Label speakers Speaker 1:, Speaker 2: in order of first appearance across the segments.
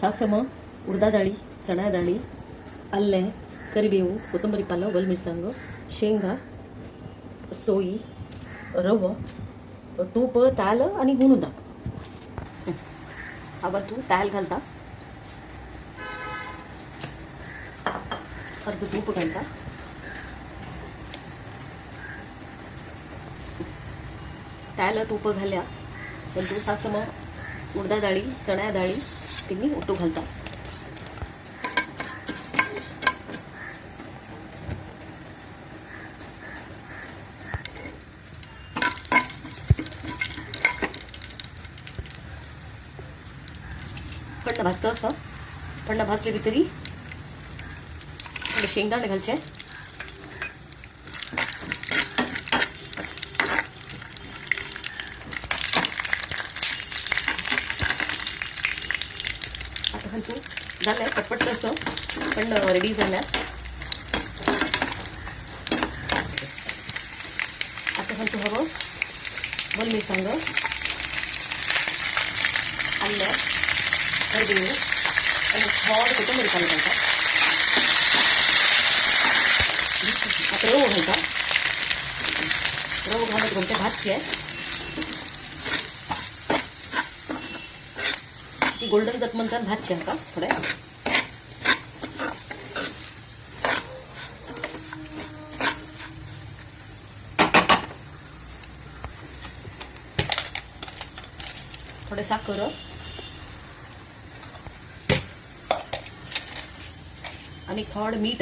Speaker 1: ಸಾಸಮ ಉರ್ದಾದಾಳಿ ಚಣಾದಾಳಿ ಅಲ್ಲೆ ಕರಿಬೇವು ಕೊತ್ತಂಬರಿ ಪಾಲ ಮಿರ್सांग शेंगा सोई रवं तूप ताल आणि हुणुदा आता तू ताल घालता अर्ध तूप घालता ताल तूप घाल्या पण तू सासम उडदा डाळी चण्या डाळी तिन्ही ओटू घालता थंड भाजतं असं थंड भाजले तरी थोडे शेंगदाणे घालचे आता घालतो झालंय पटपट असं पण रेडी झाल्या आता घालतो हवं मिरसांग आलं करिबेವು आणि थोडं कोथिंबीर घालता आता रवं घालता रवं घालत घालते भाजते ती गोल्डन जात म्हणतात भाजते आता थोड्या थोडे साखर आणि थोडं मीठ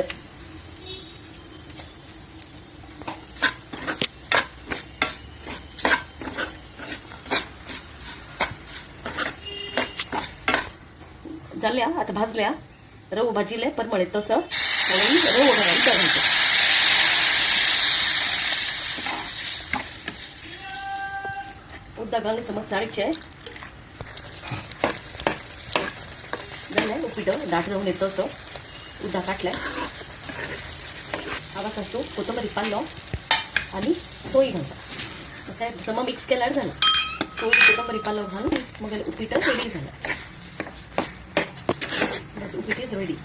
Speaker 1: झाल्या आता भाजल्या रवं भाजीले परमळे तसं रवं घालायचं उद्दा घालून समज चाळीचे झालंय उपीट दाट जाऊन येतं असं उद्दा काटलाय आवा करतो कोथिंबरी पालो आणि सोई घालतो असं जमा मिक्स केल्यावर झालं सोई कोथिंबरी पालो घालून मग उपीट रेडी झालं बस उपीट is ready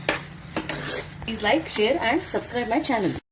Speaker 1: please like share and subscribe my channel